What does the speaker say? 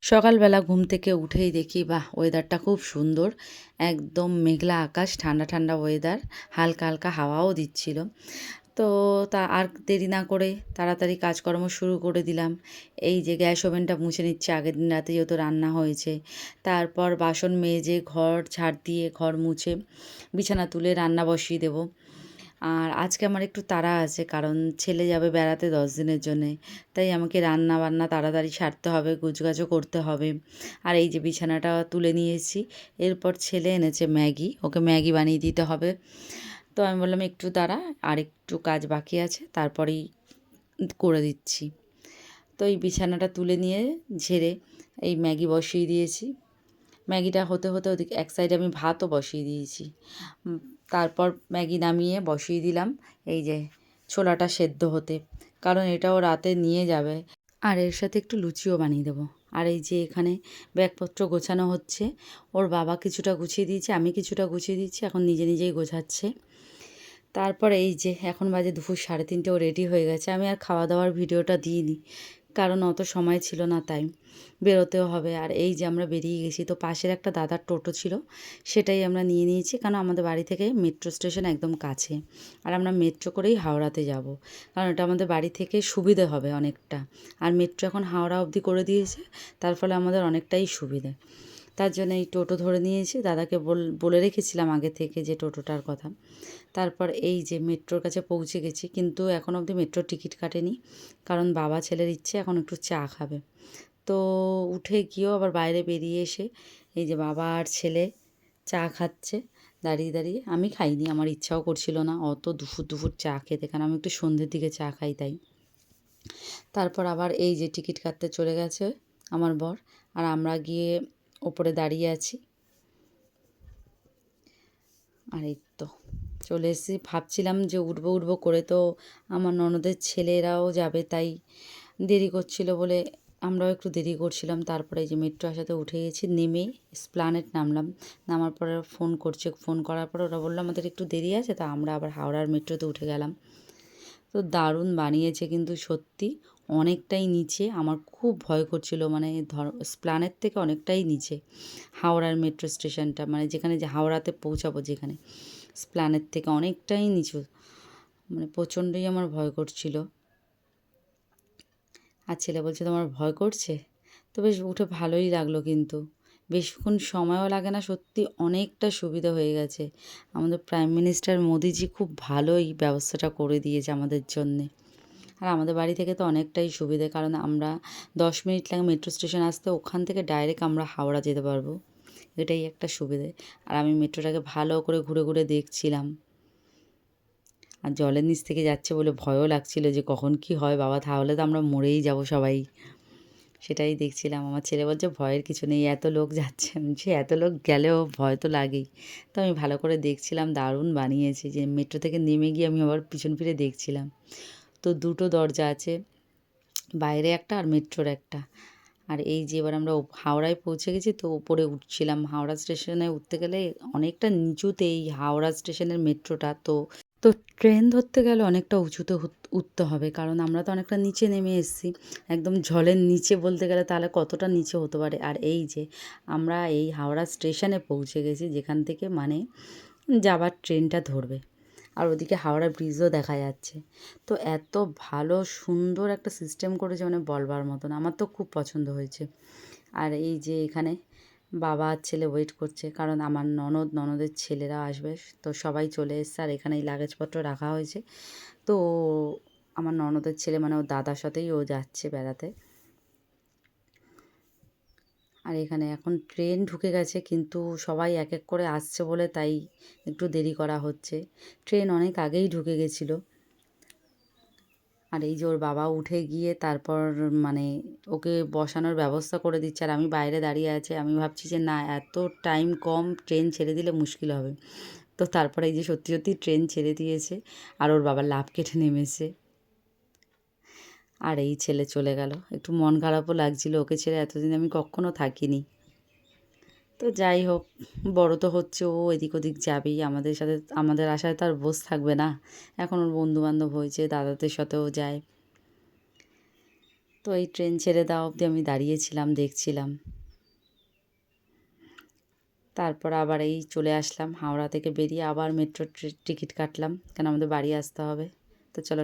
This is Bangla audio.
সকালবেলা ঘুম থেকে উঠেই দেখি বাহ! ওয়েদারটা খুব সুন্দর। একদম মেঘলা আকাশ, ঠান্ডা, ঠান্ডা ওয়েদার। হালকা, হালকা হাওয়াও দিচ্ছিল। তো আর দেরি না করে তাড়াতাড়ি কাজকর্ম শুরু করে দিলাম। এই যে গ্যাস ওভেনটা মুছে নিচ্ছি, আগের দিন রাতে যেহেতু রান্না হয়েছে। তারপর বাসন মেজে, ঘর ঝাড় দিয়ে, ঘর মুছে, বিছানা তুলে রান্না বসিয়ে দেবো। আর আজকে আমার একটু তাড়া আছে, কারণ ছেলে যাবে বেড়াতে 10 দিনের জন্যে। তাই আমাকে রান্না বান্না তাড়াতাড়ি সারতে হবে, গোছগাছও করতে হবে। আর এই যে বিছানাটা তুলে নিয়েছি। এরপর ছেলে এনেছে ম্যাগি, ওকে ম্যাগি বানিয়ে দিতে হবে। তো আমি বললাম একটু দাঁড়া, আর একটু কাজ বাকি আছে, তারপরেই করে দিচ্ছি। তো এই বিছানাটা তুলে নিয়ে ঝেড়ে এই ম্যাগি বসিয়ে দিয়েছি। ম্যাগিটা হতে হতে ওদিকে এক সাইডে আমি ভাতও বসিয়ে দিয়েছি। তারপর ম্যাগি নামিয়ে বসিয়ে দিলাম এই যে ছোলাটা সেদ্ধ হতে, কারণ এটাও রাতে নিয়ে যাবে। আর এর সাথে একটু লুচিও বানিয়ে দেবো। আর এই যে এখানে ব্যাগপত্র গোছানো হচ্ছে। ওর বাবা কিছুটা গুছিয়ে দিয়েছে, আমি কিছুটা গুছিয়ে দিচ্ছি, এখন নিজে নিজেই গোছাচ্ছে। তারপরে এই যে এখন বাজে দুপুর 3:30, ও রেডি হয়ে গেছে। আমি আর খাওয়া দাওয়ার ভিডিওটা দিইনি, কারণ অত সময় ছিল না, তাই বেরোতেও হবে। আর এই যে আমরা বেরিয়ে গেছি, তো পাশের একটা দাদার টোটো ছিল, সেটাই আমরা নিয়ে নিয়েছি, কারণ আমাদের বাড়ি থেকে মেট্রো স্টেশন একদম কাছে। আর আমরা মেট্রো করেই হাওড়াতে যাব, কারণ এটা আমাদের বাড়ি থেকে সুবিধে হবে অনেকটা। আর মেট্রো এখন হাওড়া অবধি করে দিয়েছে, তার ফলে আমাদের অনেকটাই সুবিধে। তার জন্য এই টোটো ধরে নিয়েছি। দাদাকে বলে রেখেছিলাম আগে থেকে যে টোটোটার কথা। তারপর এই যে মেট্রোর কাছে পৌঁছে গেছি, কিন্তু এখন অবধি মেট্রোর টিকিট কাটেনি, কারণ বাবা ছেলের ইচ্ছে এখন একটু চা খাবে। তো উঠে গিয়েও আবার বাইরে বেরিয়ে এসে এই যে বাবা আর ছেলে চা খাচ্ছে দাঁড়িয়ে দাঁড়িয়ে। আমি খাইনি, আমার ইচ্ছাও করছিল না অত দুপুর দুপুর চা খেতে, কারণ আমি একটু সন্ধ্যের দিকে চা খাই তাই। তারপর আবার এই যে টিকিট কাটতে চলে গেছে আমার বর, আর আমরা গিয়ে ওপরে দাঁড়িয়ে আছি। আর এই তো চলে এসেছি। ভাবছিলাম যে উঠবো উঠবো করে, তো আমার ননদের ছেলেরাও যাবে, তাই দেরি করছিল বলে আমরাও একটু দেরি করছিলাম। তারপরে এই যে মেট্রো আসাতে উঠে গেছি, নেমে এসপ্ল্যানেড নামলাম। নামার পরে ফোন করছে, ফোন করার পরে ওরা বললো আমাদের একটু দেরি আছে, তা আমরা আবার হাওড়ার মেট্রোতে উঠে গেলাম। তো দারুণ বানিয়েছে, কিন্তু সত্যি অনেকটাই নিচে। আমার খুব ভয় করছিল, মানে এসপ্ল্যানেড থেকে অনেকটাই নিচে হাওড়ার মেট্রো স্টেশনটা, মানে যেখানে যে হাওড়াতে পৌঁছাবো যেখানে, এসপ্ল্যানেড থেকে অনেকটাই নিচু। মানে প্রচণ্ডই আমার ভয় করছিল। আর ছেলে বলছে তোমার ভয় করছে? তো বেশ উঠে ভালোই লাগলো, কিন্তু বেশিক্ষণ সময়ও লাগে না, সত্যি অনেকটা সুবিধা হয়ে গেছে। আমাদের প্রাইম মিনিস্টার মোদিজি খুব ভালোই ব্যবস্থাটা করে দিয়েছে আমাদের জন্যে। আর আমাদের বাড়ি থেকে তো অনেকটাই সুবিধে, কারণ আমরা 10 মিনিট লাগে মেট্রো স্টেশন আসতে, ওখান থেকে ডাইরেক্ট আমরা হাওড়া যেতে পারবো। এটাই একটা সুবিধে। আর আমি মেট্রোটাকে ভালো করে ঘুরে ঘুরে দেখছিলাম। আর জলের নিচ থেকে যাচ্ছে বলে ভয়ও লাগছিল যে কখন কি হয় বাবা, তাহলে তো আমরা মরেই যাব সবাই। সেটাই দেখছিলাম। আমার ছেলে বলছে ভয়ের কিছু নেই, এত লোক যাচ্ছে। আমি বলছি এত লোক গেলেও ভয় তো লাগেই। তো আমি ভালো করে দেখছিলাম, দারুণ বানিয়েছে। যে মেট্রো থেকে নেমে গিয়ে আমি আবার পিছন ফিরে দেখছিলাম। তো দুটো দরজা আছে, বাইরে একটা আর মেট্রোর একটা। আর এই যে এবার আমরা হাওড়ায় পৌঁছে গেছি, তো ওপরে উঠছিলাম। হাওড়া স্টেশনে উঠতে গেলে অনেকটা নিচুতে এই হাওড়া স্টেশনের মেট্রোটা, তো ট্রেন ধরতে গেলে অনেকটা উঁচুতে উঠতে হবে, কারণ আমরা তো অনেকটা নিচে নেমে এসেছি। একদম জলের নিচে বলতে গেলে তাহলে কতটা নিচে হতে পারে। আর এই যে আমরা এই হাওড়া স্টেশনে পৌঁছে গেছি, যেখান থেকে মানে যাবার ট্রেনটা ধরবে। আর ওদিকে হাওড়া ব্রিজও দেখা যাচ্ছে। তো এত ভালো সুন্দর একটা সিস্টেম করেছে, মানে বলবার মতন। আমার তো খুব পছন্দ হয়েছে। আর এই যে এখানে বাবা আর ছেলে ওয়েট করছে, কারণ আমার ননদের ছেলেরা আসবে। তো সবাই চলে এসছে, আর এখানে এই লাগেজপত্র রাখা হয়েছে। তো আমার ননদের ছেলে মানে ওর দাদার সাথেই ও যাচ্ছে বেড়াতে। আর এখানে এখন ট্রেন ঢুকে গেছে, কিন্তু সবাই এক এক করে আসছে বলে তাই একটু দেরি করা হচ্ছে। ট্রেন অনেক আগেই ঢুকে গেছিলো। আর এই যে ওর বাবা উঠে গিয়ে তারপর মানে ওকে বসানোর ব্যবস্থা করে দিচ্ছে, আর আমি বাইরে দাঁড়িয়ে আছি। আমি ভাবছি যে না, এত টাইম কম, ট্রেন ছেড়ে দিলে মুশকিল হবে। তো তারপরে এই যে সত্যি সত্যি ট্রেন ছেড়ে দিয়েছে, আর ওর বাবা লাফ কেটে নেমেছে। আর এই ছেলে চলে গেল, একটু মন খারাপও লাগছিল, ওকে ছেড়ে এতদিন আমি কখনো থাকিনি। তো যাই হোক, বড় তো হচ্ছে, ও এদিক ওদিক যাবেই আমাদের সাথে, আমাদের আশায় তো আর বসে থাকবে না। এখন ওর বন্ধুবান্ধব হয়েছে, দাদাদের সাথেও যায়। তো এই ট্রেন ছেড়ে দেওয়া অবধি আমি দাঁড়িয়েছিলাম, দেখছিলাম। তারপর আবার এই চলে আসলাম, হাওড়া থেকে বেরিয়ে আবার মেট্রোর টিকিট কাটলাম, কেন আমাদের বাড়ি আসতে হবে। তো চলো